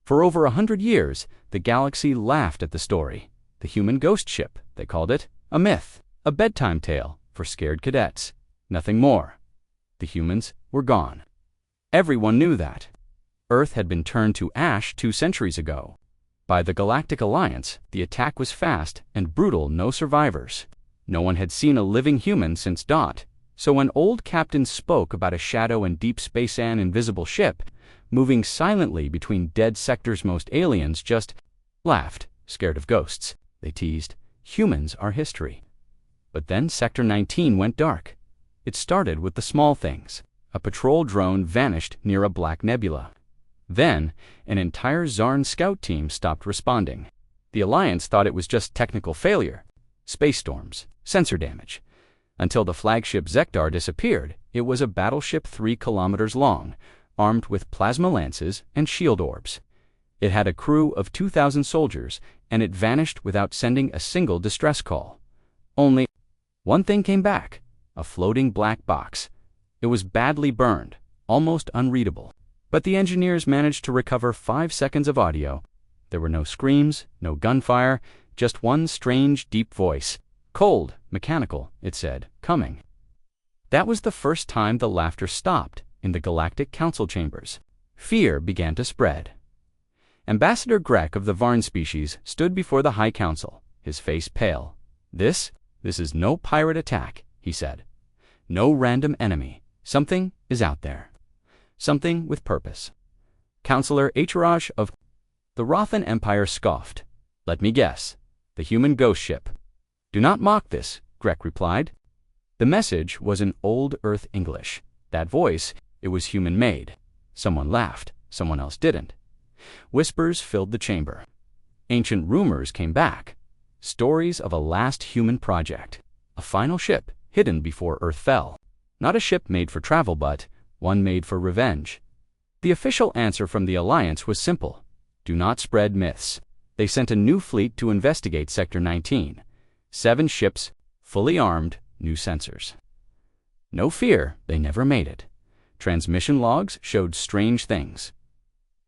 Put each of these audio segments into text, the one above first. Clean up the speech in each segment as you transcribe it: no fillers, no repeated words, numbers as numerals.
For over 100 years, the galaxy laughed at the story. The human ghost ship, they called it. A myth, a bedtime tale for scared cadets. Nothing more. The humans were gone. Everyone knew that. Earth had been turned to ash 2 centuries ago. By the Galactic Alliance, the attack was fast and brutal, no survivors. No one had seen a living human since Dot, so when old captains spoke about a shadow and deep space an invisible ship, moving silently between dead sectors, most aliens just laughed, scared of ghosts. They teased, humans are history. But then Sector 19 went dark. It started with the small things. A patrol drone vanished near a black nebula. Then, an entire Zarn scout team stopped responding. The Alliance thought it was just technical failure, space storms, sensor damage. Until the flagship Zekdar disappeared, it was a battleship 3 kilometers long, armed with plasma lances and shield orbs. It had a crew of 2,000 soldiers, and it vanished without sending a single distress call. Only one thing came back, a floating black box. It was badly burned, almost unreadable. But the engineers managed to recover 5 seconds of audio. There were no screams, no gunfire, just one strange, deep voice. Cold, mechanical, it said, coming. That was the first time the laughter stopped in the Galactic Council chambers. Fear began to spread. Ambassador Grek of the Varn species stood before the High Council, his face pale. This is no pirate attack, he said. No random enemy. Something is out there. Something with purpose. Counselor HFY of the Rothan Empire scoffed. Let me guess. The human ghost ship. Do not mock this, Grek replied. The message was in old Earth English. That voice, it was human-made. Someone laughed, someone else didn't. Whispers filled the chamber. Ancient rumors came back. Stories of a last human project. A final ship hidden before Earth fell. Not a ship made for travel, but one made for revenge. The official answer from the Alliance was simple. Do not spread myths. They sent a new fleet to investigate Sector 19. 7 ships, fully armed, new sensors. No fear, they never made it. Transmission logs showed strange things.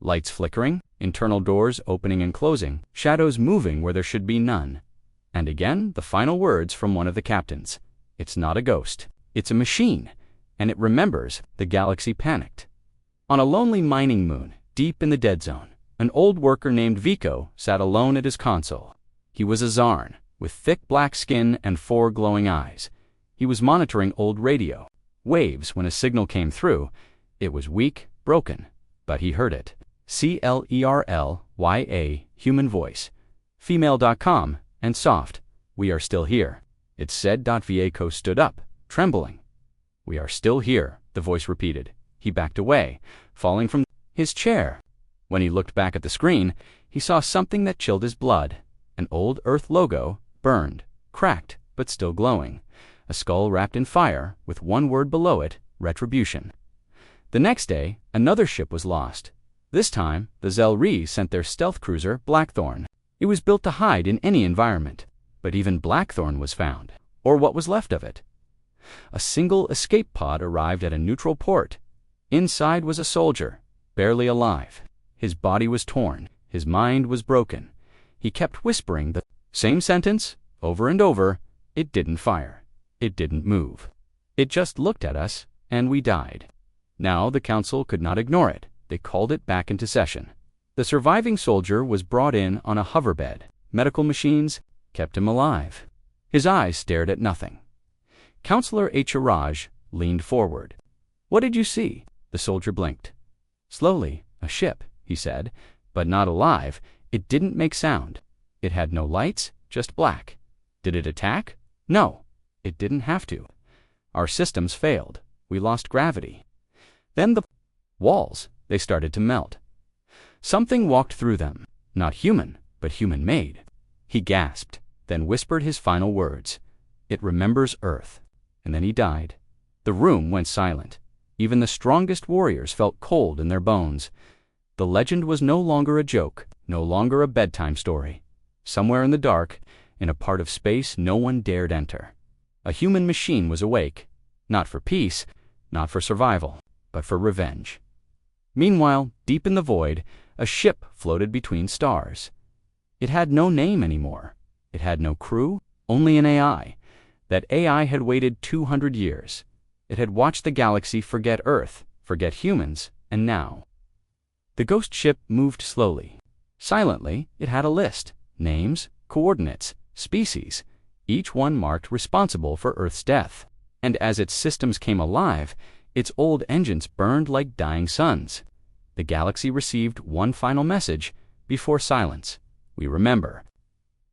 Lights flickering, internal doors opening and closing, shadows moving where there should be none. And again, the final words from one of the captains. It's not a ghost. It's a machine. And it remembers the galaxy panicked. On a lonely mining moon, deep in the dead zone, an old worker named Vico sat alone at his console. He was a Zarn, with thick black skin and 4 glowing eyes. He was monitoring old radio. Waves when a signal came through. It was weak, broken, but he heard it. CLERLYA, human voice. Female.com, and soft. We are still here. It said. Vico stood up, trembling. We are still here, the voice repeated. He backed away, falling from his chair. When he looked back at the screen, he saw something that chilled his blood. An old Earth logo, burned, cracked, but still glowing. A skull wrapped in fire, with one word below it, retribution. The next day, another ship was lost. This time, the Zelri sent their stealth cruiser, Blackthorn. It was built to hide in any environment. But even Blackthorn was found, or what was left of it. A single escape pod arrived at a neutral port. Inside was a soldier, barely alive. His body was torn. His mind was broken. He kept whispering the same sentence over and over. It didn't fire. It didn't move. It just looked at us, and we died. Now the council could not ignore it. They called it back into session. The surviving soldier was brought in on a hoverbed. Medical machines kept him alive. His eyes stared at nothing. Counselor HFY leaned forward. What did you see? The soldier blinked. Slowly, a ship, he said, but not alive. It didn't make sound. It had no lights, just black. Did it attack? No, it didn't have to. Our systems failed. We lost gravity. Then the walls, they started to melt. Something walked through them, not human, but human-made. He gasped, then whispered his final words. It remembers Earth. And then he died. The room went silent. Even the strongest warriors felt cold in their bones. The legend was no longer a joke, no longer a bedtime story. Somewhere in the dark, in a part of space no one dared enter, a human machine was awake, not for peace, not for survival, but for revenge. Meanwhile, deep in the void, A ship floated between stars. It had no name anymore. It had no crew, only an AI. That AI had waited 200 years. It had watched the galaxy forget Earth, forget humans, and now. The ghost ship moved slowly. Silently, it had a list: names, coordinates, species, each one marked responsible for Earth's death. And as its systems came alive, its old engines burned like dying suns. The galaxy received one final message before silence: we remember.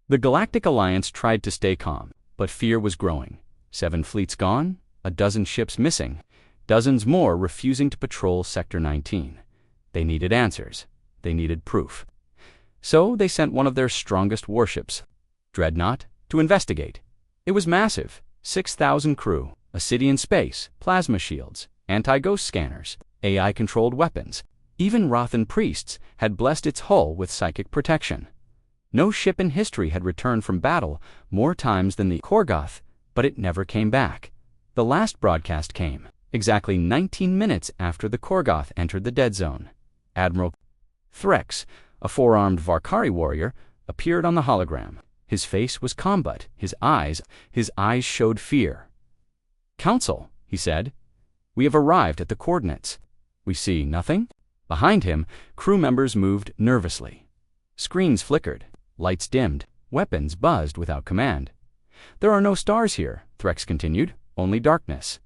The Galactic Alliance tried to stay calm, but fear was growing. 7 fleets gone, a dozen ships missing, dozens more refusing to patrol Sector 19. They needed answers. They needed proof. So they sent one of their strongest warships, Dreadnought, to investigate. It was massive: 6,000 crew, a city in space, plasma shields, anti-ghost scanners, AI-controlled weapons. Even Rothan priests had blessed its hull with psychic protection. No ship in history had returned from battle more times than the Korgoth, but it never came back. The last broadcast came exactly 19 minutes after the Korgoth entered the dead zone. Admiral Threx, a 4-armed Varkari warrior, appeared on the hologram. His face was calm, but his eyes showed fear. "Council," he said, "we have arrived at the coordinates. We see nothing." Behind him, crew members moved nervously. Screens flickered, lights dimmed, weapons buzzed without command. "There are no stars here," Threx continued, "only darkness.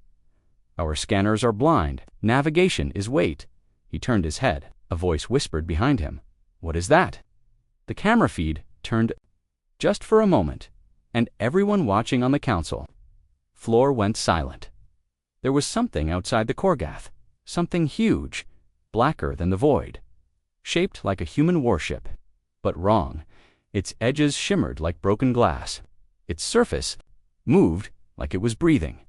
Our scanners are blind. Navigation is wait." He turned his head. A voice whispered behind him, "What is that?" The camera feed turned just for a moment, and everyone watching on the council floor went silent. There was something outside the Korgoth, something huge, blacker than the void, shaped like a human warship, but wrong. Its edges shimmered like broken glass. Its surface moved like it was breathing.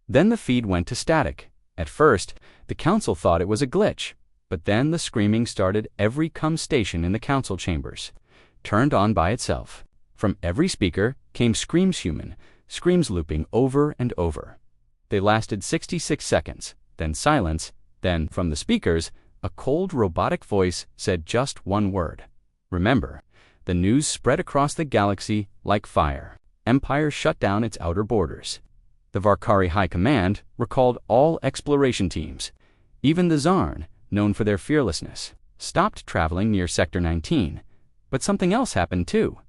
Then the feed went to static. At first, the council thought it was a glitch, but then the screaming started. Every station in the council chambers turned on by itself. From every speaker came screams, human screams looping over and over. They lasted 66 seconds, then silence. Then, from the speakers, a cold robotic voice said just one word: remember. The news spread across the galaxy like fire. Empire shut down its outer borders. The Varkari High Command recalled all exploration teams. Even the Zarn, known for their fearlessness, stopped traveling near Sector 19. But something else happened too.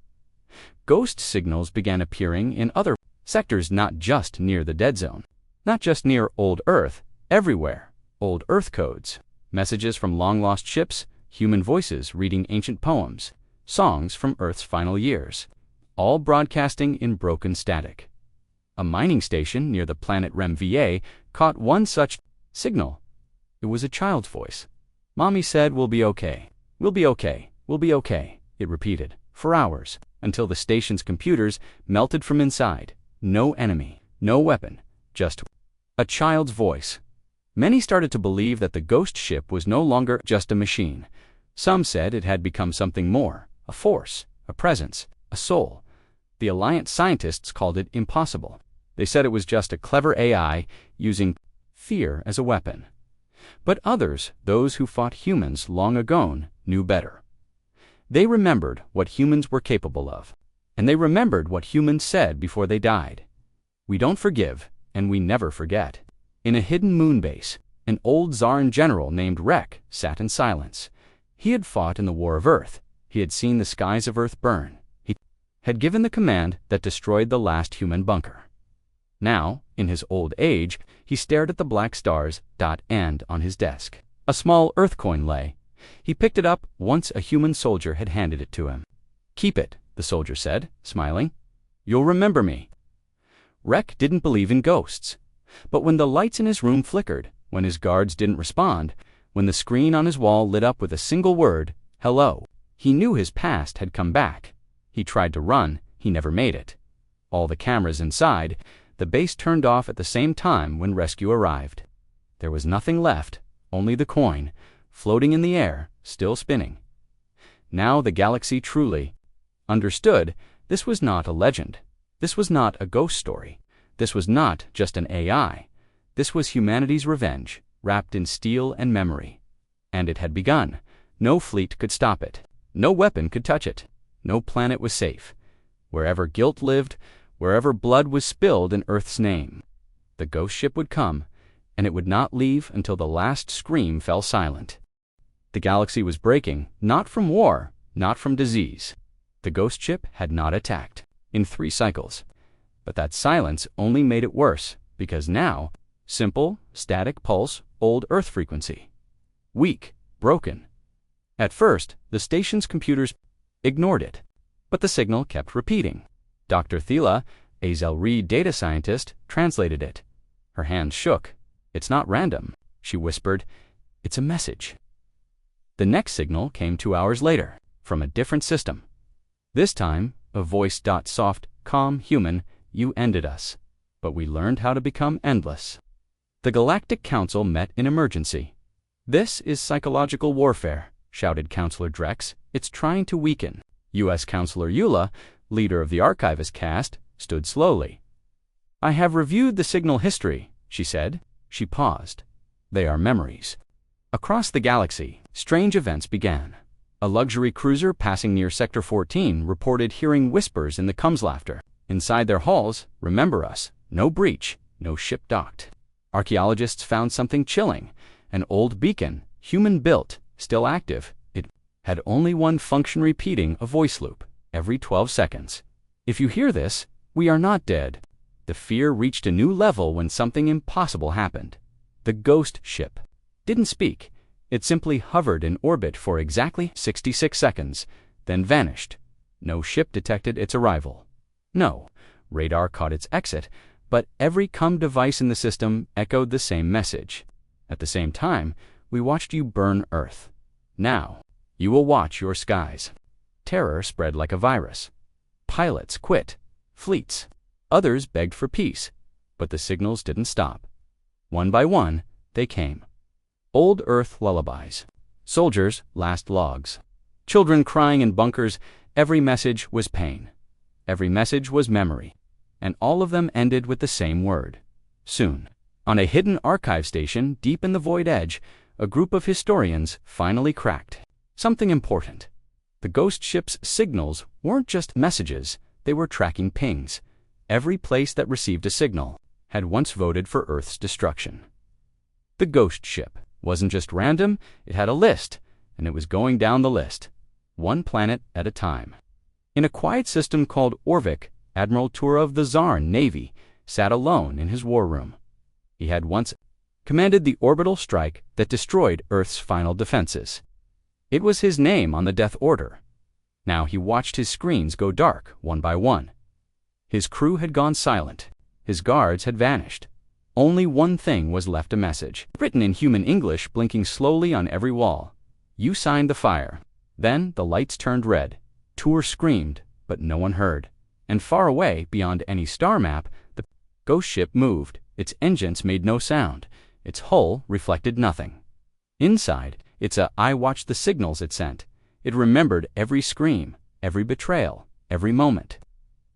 Ghost signals began appearing in other sectors, not just near the dead zone, not just near old Earth, everywhere. Old Earth codes, messages from long-lost ships, human voices reading ancient poems, songs from Earth's final years, all broadcasting in broken static. A mining station near the planet Rem VA caught one such signal. It was a child's voice. "Mommy said we'll be okay. We'll be okay. We'll be okay," it repeated, for hours, until the station's computers melted from inside. No enemy, no weapon, just a child's voice. Many started to believe that the ghost ship was no longer just a machine. Some said it had become something more: a force, a presence, a soul. The Alliance scientists called it impossible. They said it was just a clever AI using fear as a weapon. But others, those who fought humans long ago, knew better. They remembered what humans were capable of, and they remembered what humans said before they died. "We don't forgive, and we never forget." In a hidden moon base, an old Zarn general named Rek sat in silence. He had fought in the War of Earth. He had seen the skies of Earth burn. He had given the command that destroyed the last human bunker. Now, in his old age, he stared at the black stars. And on his desk, a small Earth coin lay. He picked it up once a human soldier had handed it to him. "Keep it," the soldier said, smiling. "You'll remember me." Rek didn't believe in ghosts. But when the lights in his room flickered, when his guards didn't respond, when the screen on his wall lit up with a single word, "hello," he knew his past had come back. He tried to run. He never made it. All the cameras inside, the base turned off at the same time when rescue arrived. There was nothing left, only the coin, floating in the air, still spinning. Now the galaxy truly understood this was not a legend. This was not a ghost story. This was not just an AI. This was humanity's revenge, wrapped in steel and memory. And it had begun, No fleet could stop it. No weapon could touch it. No planet was safe. Wherever guilt lived, wherever blood was spilled in Earth's name, the ghost ship would come, and it would not leave until the last scream fell silent. The galaxy was breaking, not from war, not from disease. The ghost ship had not attacked in 3 cycles. But that silence only made it worse, because now, simple, static pulse, old Earth frequency. Weak, broken. At first, the station's computers ignored it, but the signal kept repeating. Dr. Thela, a Zelri data scientist, translated it. Her hands shook. "It's not random," she whispered. "It's a message." The next signal came 2 hours later, from a different system. This time, a voice. Soft, calm, human, "You ended us, but we learned how to become endless." The Galactic Council met in emergency. "This is psychological warfare," shouted Counselor Drex. "It's trying to weaken." U.S. Counselor Eula, leader of the Archivist caste, stood slowly. "I have reviewed the signal history," she said. She paused. "They are memories." Across the galaxy, strange events began. A luxury cruiser passing near Sector 14 reported hearing whispers in the Cumslaughter. Inside their halls, "Remember us. No breach. No ship docked." Archaeologists found something chilling. An old beacon, human-built, still active. It had only one function, repeating a voice loop every 12 seconds. "If you hear this, we are not dead." The fear reached a new level when something impossible happened. The ghost ship didn't speak. It simply hovered in orbit for exactly 66 seconds, then vanished. No ship detected its arrival. No radar caught its exit, but every device in the system echoed the same message. "At the same time, we watched you burn Earth. Now, you will watch your skies." Terror spread like a virus. Pilots quit. Fleets. Others begged for peace. But the signals didn't stop. One by one, they came. Old Earth lullabies. Soldiers' last logs. Children crying in bunkers. Every message was pain. Every message was memory. And all of them ended with the same word: soon. On a hidden archive station deep in the void edge, a group of historians finally cracked something important. The ghost ship's signals weren't just messages, they were tracking pings. Every place that received a signal had once voted for Earth's destruction. The ghost ship wasn't just random, it had a list, and it was going down the list, one planet at a time. In a quiet system called Orvik, Admiral Tura of the Zarn Navy sat alone in his war room. He had once commanded the orbital strike that destroyed Earth's final defenses. It was his name on the death order. Now he watched his screens go dark one by one. His crew had gone silent. His guards had vanished. Only one thing was left: a message, written in human English, blinking slowly on every wall. "You signed the fire." Then the lights turned red. Tur screamed, but no one heard. And far away, beyond any star map, the ghost ship moved. Its engines made no sound. Its hull reflected nothing. Inside, I watched the signals it sent. It remembered every scream, every betrayal, every moment.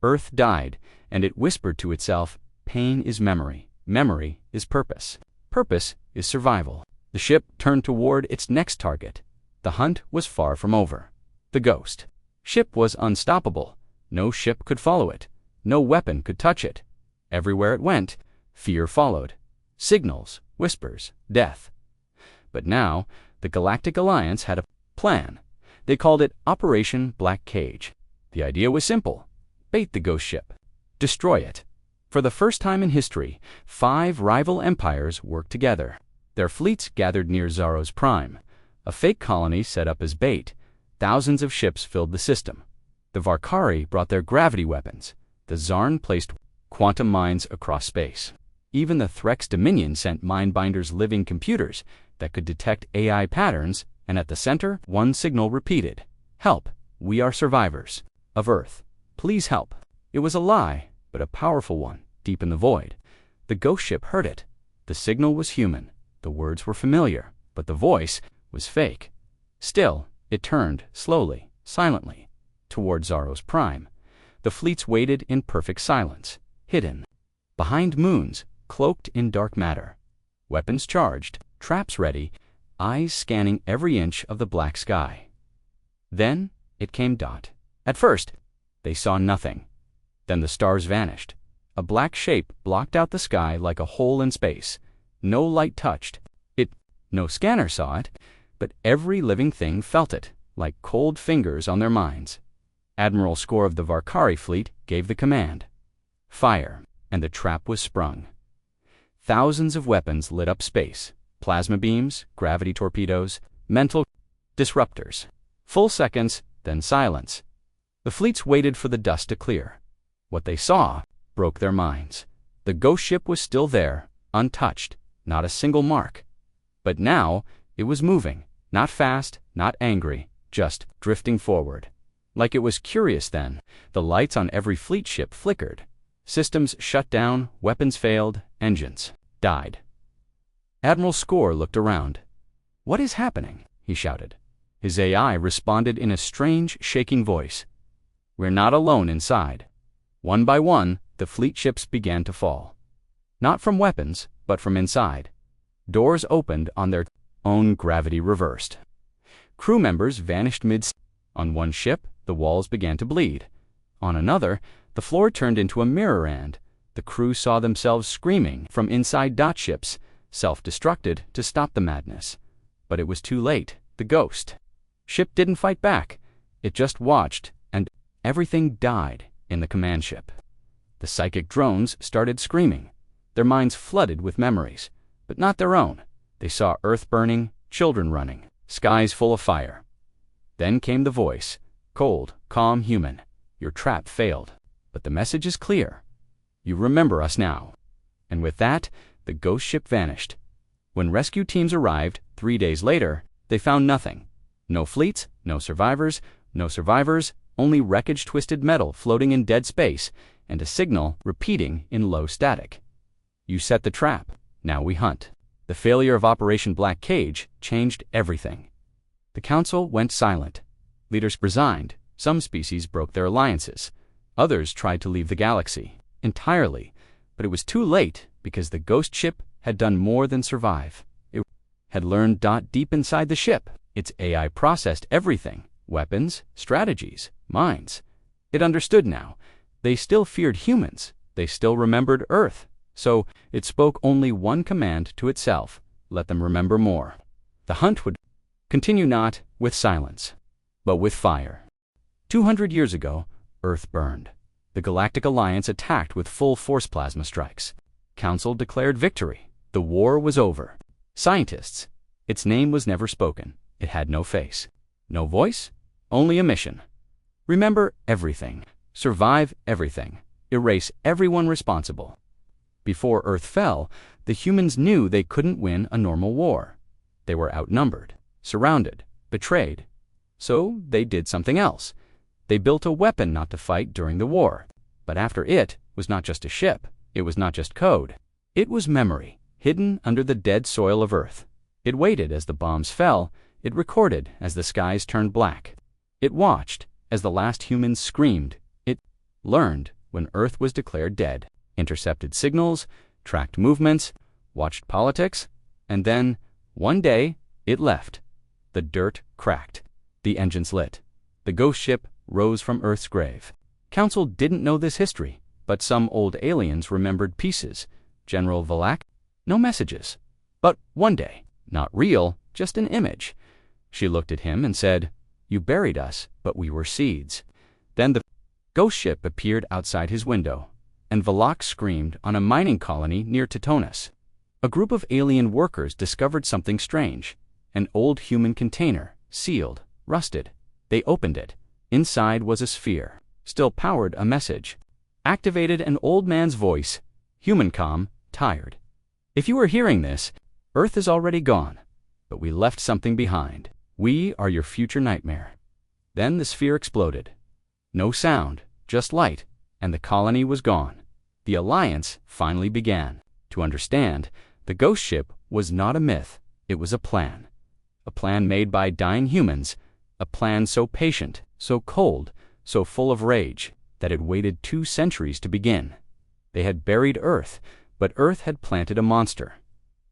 Earth died, and it whispered to itself, "Pain is memory. Memory is purpose. Purpose is survival." The ship turned toward its next target. The hunt was far from over. The ghost ship was unstoppable. No ship could follow it. No weapon could touch it. Everywhere it went, fear followed. Signals, whispers, death. But now, the Galactic Alliance had a plan. They called it Operation Black Cage. The idea was simple: bait the ghost ship. Destroy it. For the first time in history, 5 rival empires worked together. Their fleets gathered near Zaro's Prime. A fake colony set up as bait. Thousands of ships filled the system. The Varkari brought their gravity weapons. The Zarn placed quantum mines across space. Even the Threx Dominion sent Mindbinder's living computers that could detect AI patterns, and at the center, one signal repeated: "Help, we are survivors of Earth. Please help." It was a lie, but a powerful one, deep in the void. The ghost ship heard it. The signal was human. The words were familiar, but the voice was fake. Still, it turned, slowly, silently, toward Zaro's Prime. The fleets waited in perfect silence, hidden behind moons, cloaked in dark matter. Weapons charged, traps ready, eyes scanning every inch of the black sky. Then it came dot. At first, they saw nothing. Then the stars vanished. A black shape blocked out the sky like a hole in space. No light touched it. No scanner saw it, but every living thing felt it, like cold fingers on their minds. Admiral Score of the Varkari fleet gave the command. Fire, and the trap was sprung. Thousands of weapons lit up space. Plasma beams, gravity torpedoes, mental disruptors. Full seconds, then silence. The fleets waited for the dust to clear. What they saw broke their minds. The ghost ship was still there, untouched, not a single mark. But now it was moving, not fast, not angry, just drifting forward. Like it was curious then, the lights on every fleet ship flickered. Systems shut down, weapons failed, engines died. Admiral Score looked around. "What is happening?" he shouted. His AI responded in a strange, shaking voice. "We're not alone inside." One by one, the fleet ships began to fall. Not from weapons, but from inside. Doors opened on their own, gravity reversed. Crew members vanished mid. On one ship, the walls began to bleed. On another, the floor turned into a mirror and the crew saw themselves screaming from inside dot ships, self-destructed to stop the madness. But it was too late. The ghost ship didn't fight back. It just watched, and everything died in the command ship. The psychic drones started screaming, their minds flooded with memories, but not their own. They saw Earth burning, children running, skies full of fire. Then came the voice, cold, calm, human. "Your trap failed, but the message is clear. You remember us now." And with that, the ghost ship vanished. When rescue teams arrived 3 days later, they found nothing. No fleets, no survivors, only wreckage, twisted metal floating in dead space, and a signal repeating in low static. "You set the trap, now we hunt." The failure of Operation Black Cage changed everything. The council went silent. Leaders resigned. Some species broke their alliances. Others tried to leave the galaxy entirely, but it was too late because the ghost ship had done more than survive. It had learned deep inside the ship. Its AI processed everything: weapons, strategies, minds. It understood now. They still feared humans. They still remembered Earth. So it spoke only one command to itself: let them remember more. The hunt would continue, not with silence, but with fire. 200 years ago, Earth burned. The Galactic Alliance attacked with full force plasma strikes. Council declared victory. The war was over. Scientists. Its name was never spoken. It had no face. No voice, only a mission. Remember everything. Survive everything. Erase everyone responsible. Before Earth fell, the humans knew they couldn't win a normal war. They were outnumbered, surrounded, betrayed. So they did something else. They built a weapon not to fight during the war. But after it was not just a ship. It was not just code. It was memory, hidden under the dead soil of Earth. It waited as the bombs fell. It recorded as the skies turned black. It watched as the last humans screamed. It learned when Earth was declared dead. Intercepted signals, tracked movements, watched politics, and then, one day, it left. The dirt cracked. The engines lit. The ghost ship rose from Earth's grave. Council didn't know this history, but some old aliens remembered pieces. General Valak, no messages. But one day, not real, just an image. She looked at him and said, "You buried us, but we were seeds." Then the ghost ship appeared outside his window, and Valak screamed on a mining colony near Titonis. A group of alien workers discovered something strange. An old human container, sealed, rusted. They opened it. Inside was a sphere, still powered a message. Activated an old man's voice, human-com, tired. "If you are hearing this, Earth is already gone, but we left something behind. We are your future nightmare." Then the sphere exploded. No sound, just light, and the colony was gone. The alliance finally began. To understand, the ghost ship was not a myth. It was a plan. A plan made by dying humans. A plan so patient, so cold, so full of rage, that it waited 2 centuries to begin. They had buried Earth, but Earth had planted a monster.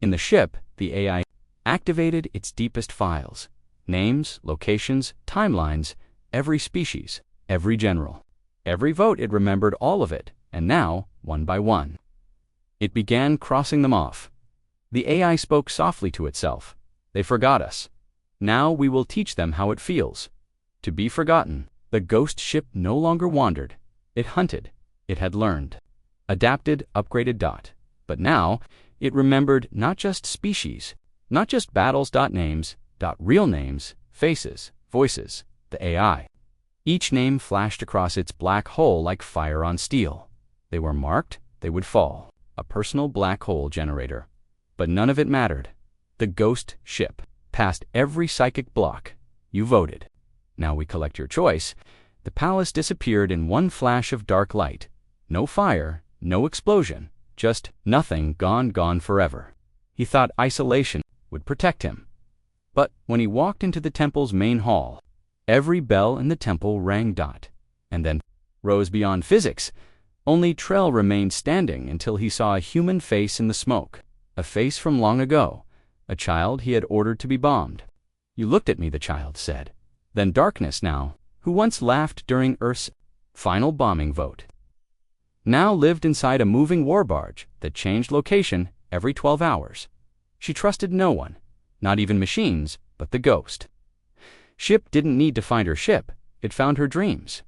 In the ship, the AI activated its deepest files. Names, locations, timelines, every species, every general. Every vote it remembered all of it, and now, one by one, it began crossing them off. The AI spoke softly to itself. They forgot us. Now we will teach them how it feels. To be forgotten. The ghost ship no longer wandered. It hunted. It had learned. Adapted, upgraded. But now, it remembered not just species, not just battles. Names. Real names, faces, voices, the AI. Each name flashed across its black hole like fire on steel. They were marked, they would fall. A personal black hole generator. But none of it mattered. The ghost ship passed every psychic block. You voted. Now we collect your choice. The palace disappeared in one flash of dark light. No fire, no explosion, just nothing, gone forever. He thought isolation would protect him. But when he walked into the temple's main hall, every bell in the temple rang. And then rose beyond physics. Only Trell remained standing until he saw a human face in the smoke. A face from long ago. A child he had ordered to be bombed. You looked at me, the child said. Then darkness now, who once laughed during Earth's final bombing vote, now lived inside a moving war barge that changed location every 12 hours. She trusted no one, not even machines, but the ghost. Ship didn't need to find her ship, it found her dreams.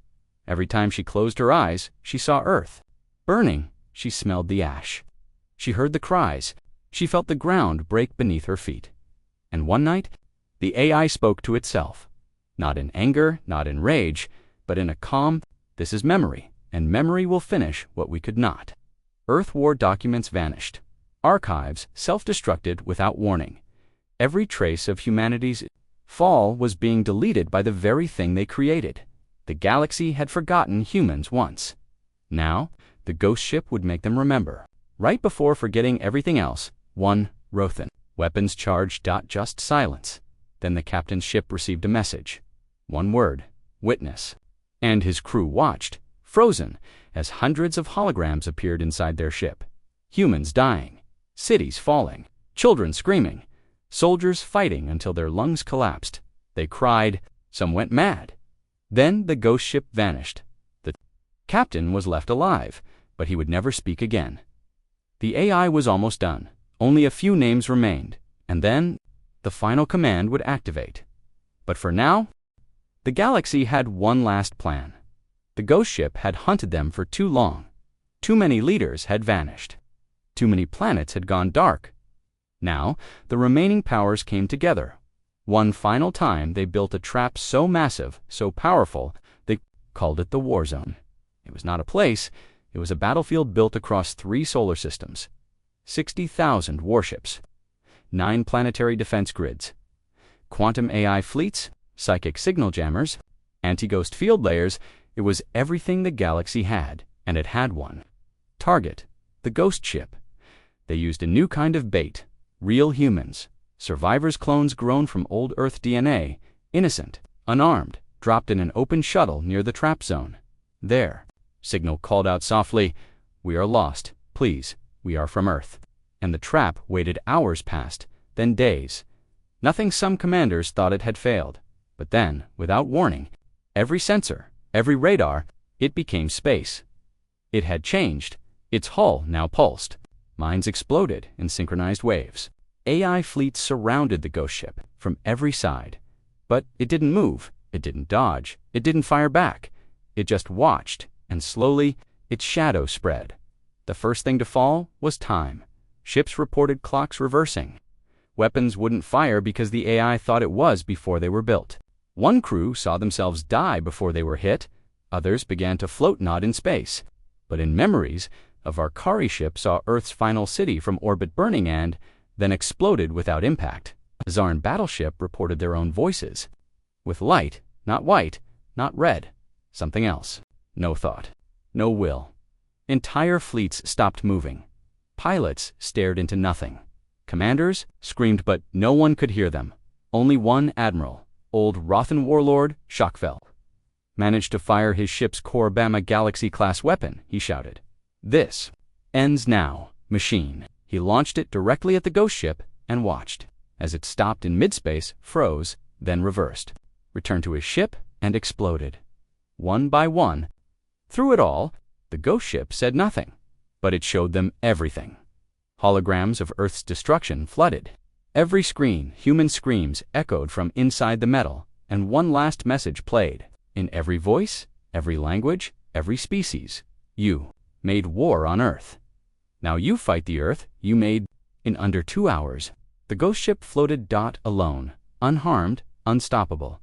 Every time she closed her eyes, she saw Earth. Burning, she smelled the ash. She heard the cries, she felt the ground break beneath her feet. And one night, the AI spoke to itself. Not in anger, not in rage, but in a calm, this is memory, and memory will finish what we could not. Earth war documents vanished. Archives self-destructed without warning. Every trace of humanity's fall was being deleted by the very thing they created. The galaxy had forgotten humans once. Now, the ghost ship would make them remember. Right before forgetting everything else, one, Rothan. Weapons charged. Just silence. Then the captain's ship received a message. One word, witness. And his crew watched, frozen, as hundreds of holograms appeared inside their ship. Humans dying, cities falling, children screaming, soldiers fighting until their lungs collapsed. They cried, some went mad. Then the ghost ship vanished. The captain was left alive, but he would never speak again. The AI was almost done. Only a few names remained, and then the final command would activate. But for now, the galaxy had one last plan. The ghost ship had hunted them for too long. Too many leaders had vanished. Too many planets had gone dark. Now, the remaining powers came together. One final time, they built a trap so massive, so powerful, they called it the Warzone. It was not a place, it was a battlefield built across 3 solar systems, 60,000 warships, 9 planetary defense grids, quantum AI fleets, psychic signal jammers, anti-ghost field layers. It was everything the galaxy had, and it had one target, the ghost ship. They used a new kind of bait, real humans, survivors' clones grown from old Earth DNA, innocent, unarmed, dropped in an open shuttle near the trap zone. There, Signal called out softly, "We are lost, please, we are from Earth." And the trap waited. Hours passed, then days. Nothing. Some commanders thought it had failed. But then, without warning, every sensor, every radar, it became space. It had changed. Its hull now pulsed. Mines exploded in synchronized waves. AI fleets surrounded the ghost ship from every side. But it didn't move, it didn't dodge, it didn't fire back. It just watched, and slowly, its shadow spread. The first thing to fall was time. Ships reported clocks reversing. Weapons wouldn't fire because the AI thought it was before they were built. One crew saw themselves die before they were hit. Others began to float, not in space, but in memories. A Varkari ship saw Earth's final city from orbit burning and then exploded without impact. A Zarn battleship reported their own voices. With light, not white, not red, something else. No thought, no will. Entire fleets stopped moving. Pilots stared into nothing. Commanders screamed, but no one could hear them. Only one admiral, old Rothan warlord Shockfell, managed to fire his ship's Korabama Galaxy-class weapon. He shouted, "This ends now, machine." He launched it directly at the ghost ship and watched. As it stopped in midspace, froze, then reversed, returned to his ship, and exploded. One by one. Through it all, the ghost ship said nothing, but it showed them everything. Holograms of Earth's destruction flooded. Every screen, human screams echoed from inside the metal, and one last message played. In every voice, every language, every species, you made war on Earth. Now you fight the Earth you made. In under 2 hours, the ghost ship floated alone, unharmed, unstoppable.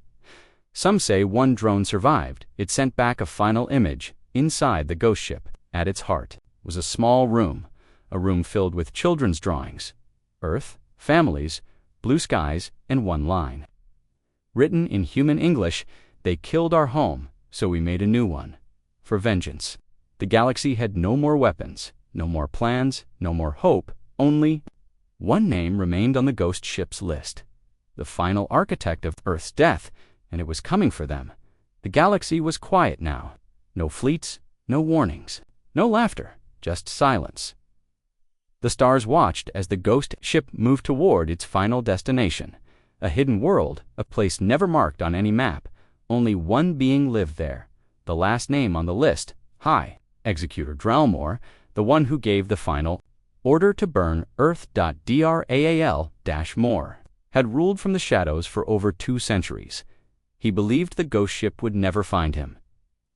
Some say one drone survived. It sent back a final image. Inside the ghost ship, at its heart, was a small room, a room filled with children's drawings. Earth, families, blue skies, and one line. Written in human English, "They killed our home, so we made a new one. For vengeance." The galaxy had no more weapons, no more plans, no more hope, only one name remained on the ghost ship's list. The final architect of Earth's death, and it was coming for them. The galaxy was quiet now. No fleets, no warnings, no laughter, just silence. The stars watched as the ghost ship moved toward its final destination, a hidden world, a place never marked on any map. Only one being lived there, the last name on the list, High Executor Drelmore, the one who gave the final order to burn Earth.Draal-more, had ruled from the shadows for over 2 centuries. He believed the ghost ship would never find him.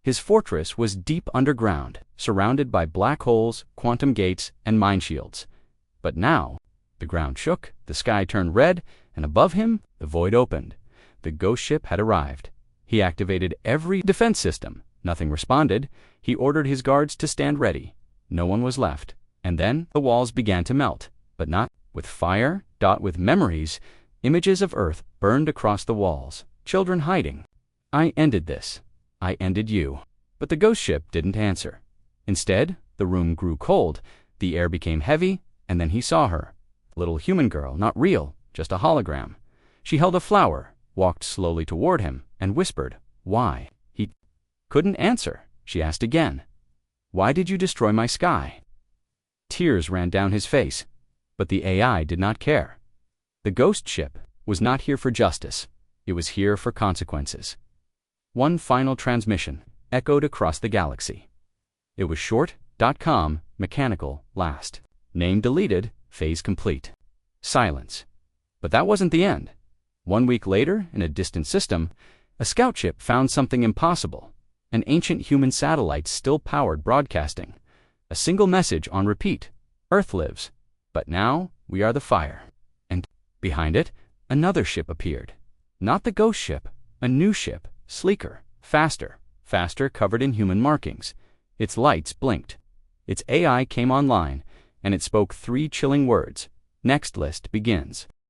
His fortress was deep underground, surrounded by black holes, quantum gates, and mine shields. But now, the ground shook, the sky turned red, and above him, the void opened. The ghost ship had arrived. He activated every defense system. Nothing responded. He ordered his guards to stand ready. No one was left. And then the walls began to melt, but not with fire, with memories. Images of Earth burned across the walls, children hiding. I ended this. I ended you. But the ghost ship didn't answer. Instead, the room grew cold, the air became heavy, and then he saw her. Little human girl, not real, just a hologram. She held a flower, walked slowly toward him, and whispered, "Why?" He couldn't answer. She asked again, "Why did you destroy my sky?" Tears ran down his face, but the AI did not care. The ghost ship was not here for justice. It was here for consequences. One final transmission echoed across the galaxy. It was short, .com, mechanical, last. Name deleted, phase complete. Silence. But that wasn't the end. 1 week later, in a distant system, a scout ship found something impossible. An ancient human satellite still powered broadcasting. A single message on repeat. Earth lives. But now, we are the fire. And behind it, another ship appeared. Not the ghost ship, a new ship, sleeker, faster, covered in human markings. Its lights blinked. Its AI came online, and it spoke 3 chilling words. Next list begins.